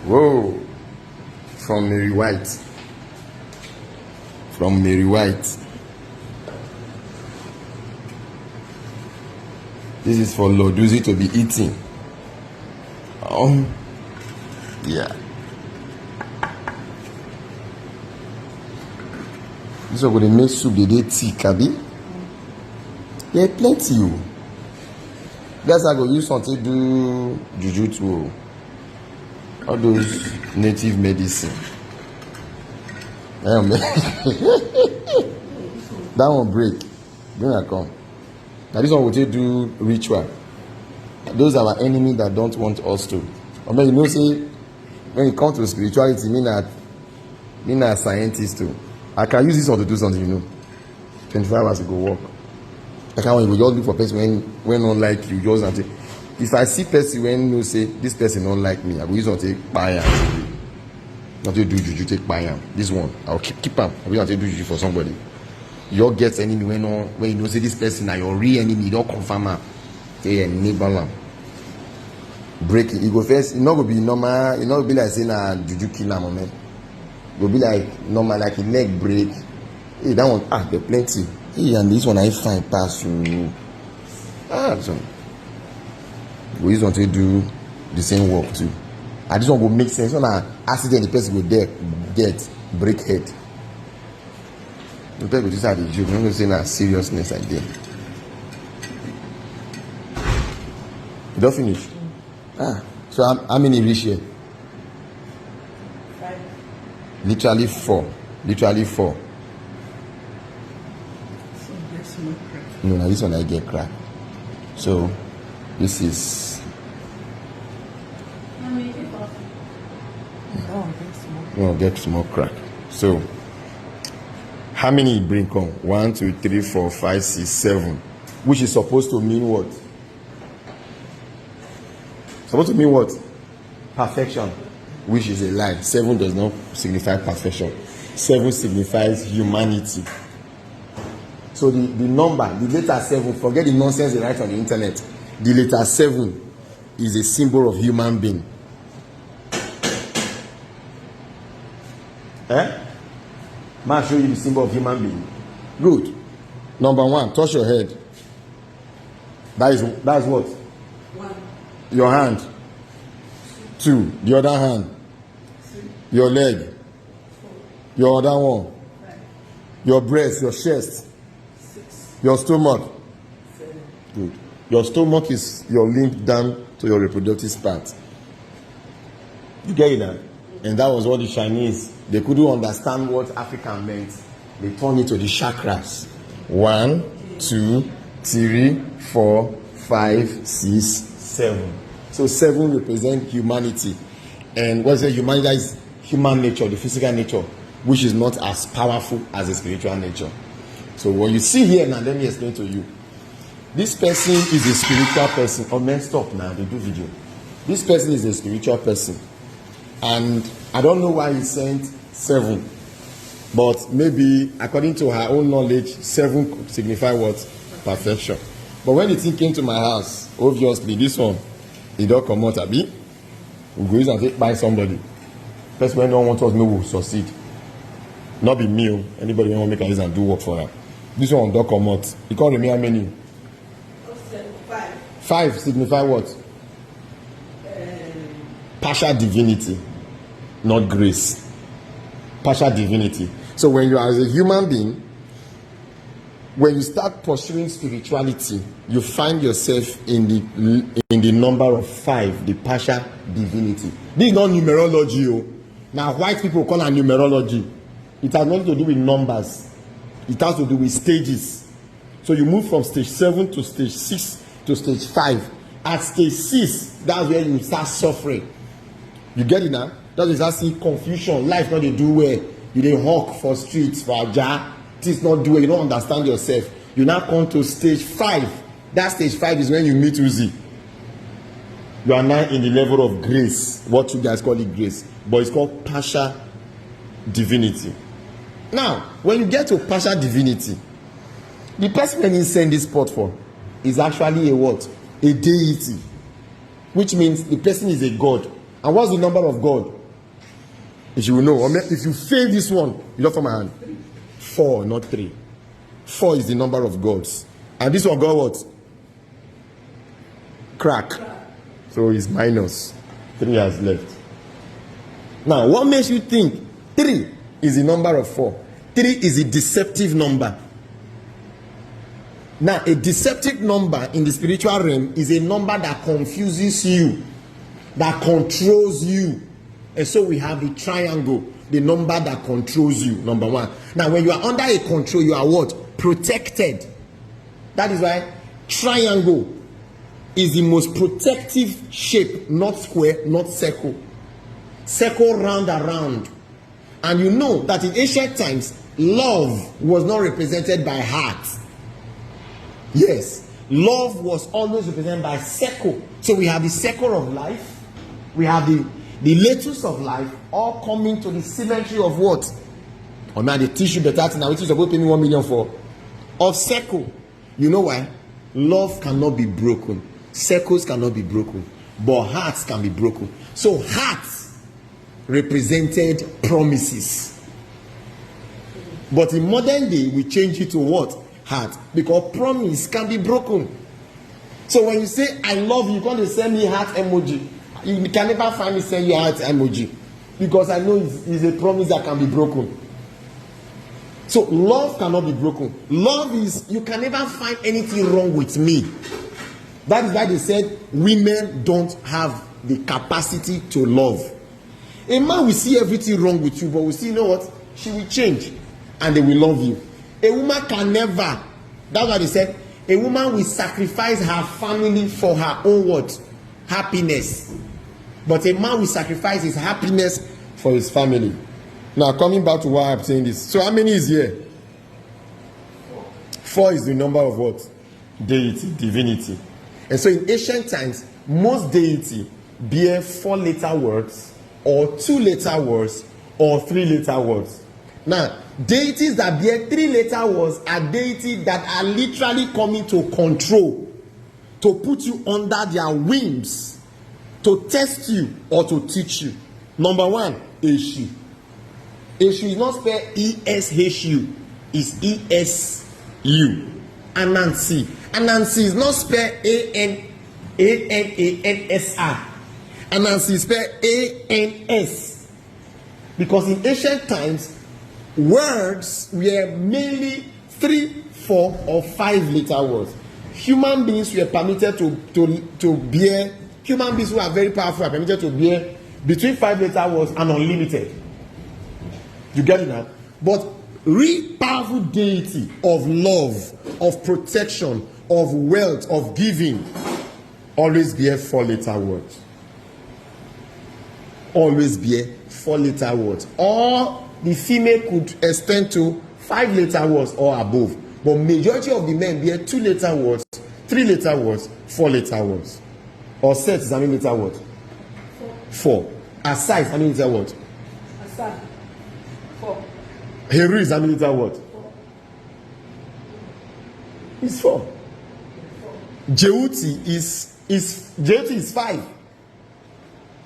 Whoa. From Marywhite. From Marywhite. This is for Lord Uzih to be eating. Yeah. This one going to make soup the day tea, Kabi. Yeah, plenty. Guys, I go use something to do jujutsu. All those native medicine. That one break. Bring her come. Now this one will take do ritual. Those are our enemy that don't want us to. I mean, you know, say when it comes to spirituality, me not scientist too. I can use this one to do something, you know. 25 hours to go work. I can't even just look for person when not like you, just and say, if I see person when you say this person don't like me, I will use one to take buy am. Not to do juju, take buy am. This one, I'll keep am. I will not take do juju for somebody. You all get enemy when you know say this person are your real enemy, you don't confirm am. Say enable am. Break it. You go first, it not go be normal, it not go be like saying a juju kill am, man. It go be like normal, like a leg break. Hey, that one, there plenty. Hey, and this one I find pass you. So we use one to do the same work too. And this one will make sense. When an accident, the person go there, get break head. The person go just have a joke. I'm not going to say na seriousness again. You don't finish? So how many reach here? 5. Literally 4. Literally 4. So there's no crack. No, now this one I get crack. So this is. Get small crack. So how many you bring come? 1, 2, 3, 4, 5, 6, 7. Which is supposed to mean what? Supposed to mean what? Perfection. Which is a lie. 7 does not signify perfection. 7 signifies humanity. So the number, the letter 7, forget the nonsense they write on the internet. The letter 7 is a symbol of human being. Man, show you the symbol of human being. Good. Number 1, touch your head. That's what? 1. Your hand. 2, the other hand. 3. Your leg. 4. Your other one. 5. Your breast, your chest. 6. Your stomach. 7. Good. Your stomach is your link down to your reproductive part. You get it now? And that was what the Chinese, they couldn't understand what African meant. They turned it to the chakras. 1, 2, 3, 4, 5, 6, 7. So 7 represent humanity. And what is it? Humanity is human nature, the physical nature, which is not as powerful as the spiritual nature. So what you see here now, let me explain to you. This person is a spiritual person. Oh man, stop now, they do video. This person is a spiritual person. And I don't know why he sent 7. But maybe according to her own knowledge, 7 could signify what? Perfection. But when the thing came to my house, obviously this one, it don't come out, abi. We go use and take by somebody. Person when don't want us, no will succeed. Not be me. Anybody want to make a use and do work for her. This one don't come out. You can't remember how many? 5. 5 signify what? Partial divinity, not grace. Partial divinity. So when you are as a human being, when you start pursuing spirituality, you find yourself in the number of 5, the partial divinity. This is not numerology. Now white people call it numerology. It has nothing to do with numbers. It has to do with stages. So you move from stage 7 to stage 6 to stage 5. At stage 6, that's where you start suffering. You get it now? That's why you start seeing confusion. Life not they do well. You dey hawk for streets, for aja. Things not do well. You don't understand yourself. You now come to stage 5. That stage 5 is when you meet Uzih. You are now in the level of grace. What you guys call it grace. But it's called partial divinity. Now, when you get to partial divinity, the person when he send this spot for is actually a what? A deity. Which means the person is a god. And what's the number of God? If you will know, if you fail this one, you don't from my hand. 4, not 3. 4 is the number of gods. And this one got what? Crack. So it's minus. 3 has left. Now, what makes you think 3 is the number of 4? 3 is a deceptive number. Now, a deceptive number in the spiritual realm is a number that confuses you, that controls you. And so we have the triangle, the number that controls you, number 1. Now, when you are under a control, you are what? Protected. That is why triangle is the most protective shape, not square, not circle. Circle round around. And you know that in ancient times, love was not represented by heart. Yes, love was always represented by circle. So we have the circle of life, we have the lettuce of life, all coming to the symmetry of what? Or now the tissue better now, which is supposed to pay me 1 million for. Of circle. You know why? Love cannot be broken. Circles cannot be broken. But hearts can be broken. So hearts represented promises. But in modern day, we change it to what? Heart. Because promise can be broken. So when you say, I love you, you can't send me heart emoji. You can never find me send you heart emoji. Because I know it's a promise that can be broken. So love cannot be broken. Love is, you can never find anything wrong with me. That is why they said women don't have the capacity to love. A man will see everything wrong with you, but we see, you know what? She will change and they will love you. A woman can never. That's why they said a woman will sacrifice her family for her own what? Happiness. But a man will sacrifice his happiness for his family. Now coming back to why I'm saying this. So how many is here? 4 is the number of what? Deity, divinity. And so in ancient times, most deity bear 4-letter words, or 2-letter words, or 3-letter words. Now, deities that bear 3-letter words are deities that are literally coming to control, to put you under their wings, to test you or to teach you. Number 1, Eshu. Eshu is not spelled E-S-H-U, it's E-S-U. Anansi. Anansi is not spelled A-N-A-N-S-R. Anansi is spelled A-N-S. Because in ancient times, words were mainly 3, 4, or 5-letter words. Human beings were permitted to bear, human beings who are very powerful are permitted to bear between 5-letter words and unlimited. You get it now? But real powerful deity of love, of protection, of wealth, of giving, always bear 4-letter words. Always bear 4-letter words. Or the female could extend to 5-letter words or above. But majority of the men bear 2-letter words, 3-letter words, 4-letter words. Or set is how many letter word? 4. Aside is how many letter word? Aside. 4. Heru is how many letter word? 4. It's 4. Jeuti is 5.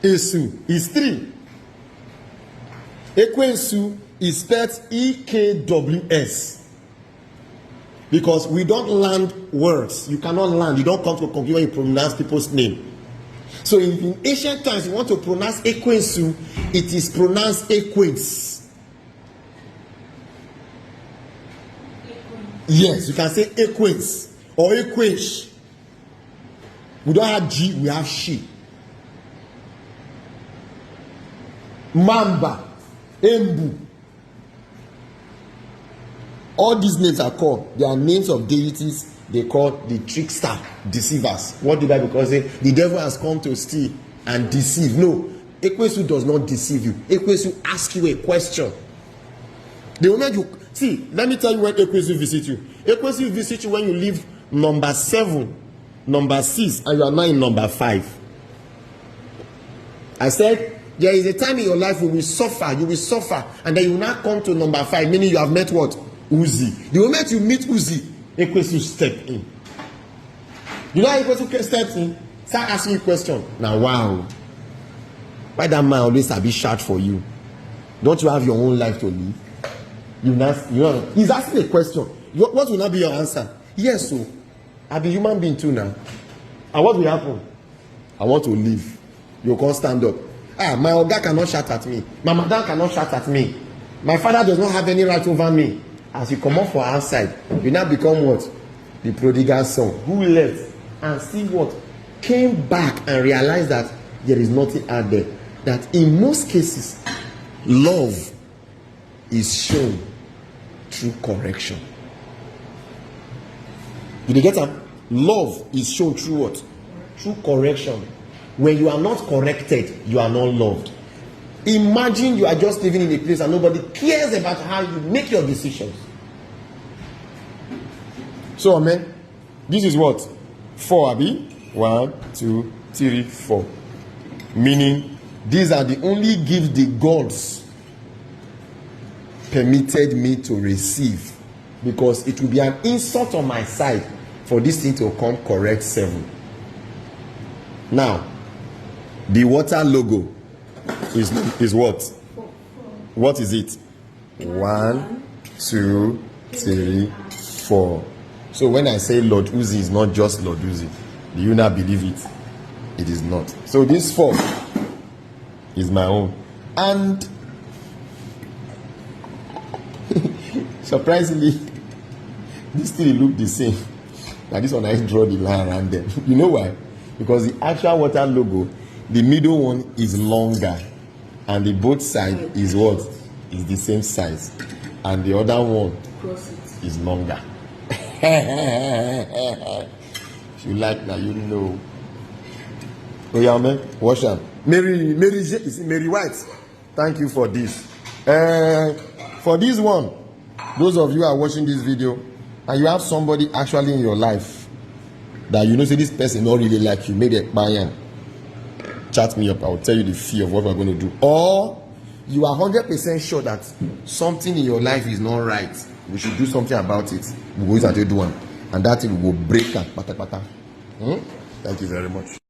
Esu is 3. Ekwensu is spelled E-K-W-S. Because we don't land words. You cannot land. You don't come to a conclusion when you pronounce people's name. So in ancient times, you want to pronounce Ekwensu, it is pronounced Ekwens. Yes, you can say Ekwens or Ekwesh. We don't have G, we have she. Mamba, Embu. All these names are called. They are names of deities. They call the trickster, deceivers. What did the Bible say? The devil has come to steal and deceive. No, Ekwesu does not deceive you. Ekwesu asks you a question. The moment you see, let me tell you when Ekwesu visit you. Ekwesu visit you when you leave number 7, number 6, and you are now in number 5. I said there is a time in your life you will suffer, and then you will not come to number 5, meaning you have met what? Uzih. The moment you meet Uzih, Ekwesu step in. You know how Ekwesu steps in? Start asking you a question. Now, wow. Why that man always a bit shout for you? Don't you have your own life to live? He's asking a question. What will not be your answer? Yes, so I'm a human being too now. And what will happen? I want to live. You can't stand up. My oga cannot shout at me. My madam cannot shout at me. My father does not have any right over me. As you come up for outside, you now become what? The prodigal son who left and see what? Came back and realized that there is nothing out there. That in most cases, love is shown through correction. Did you get that? Love is shown through what? Through correction. When you are not corrected, you are not loved. Imagine you are just living in a place and nobody cares about how you make your decisions. So, amen. This is what? 4, Abi? 1, 2, 3, 4. Meaning, these are the only gifts the gods permitted me to receive, because it will be an insult on my side for this thing to come correct 7. Now, the water logo is what? What is it? 1, 2, 3, 4. So when I say Lord Uzih, is not just Lord Uzih. Do you not believe it? It is not. So this 4 is my own. And surprisingly, these 3 look the same. Now this one, I draw the line around them. You know why? Because the actual water logo, the middle one is longer, and the both side is what? Is the same size, and the other one is longer. If you like that, you know. Oh yeah, man. Watch them. Marywhite, thank you for this. For this one, those of you who are watching this video and you have somebody actually in your life that you know, say this person don't really like you, maybe a buy-in, chat me up. I'll tell you the fee of what we're going to do. Or you are 100% sure that something in your life is not right, we should do something about it. We will do one, and that thing will break that. Thank you very much.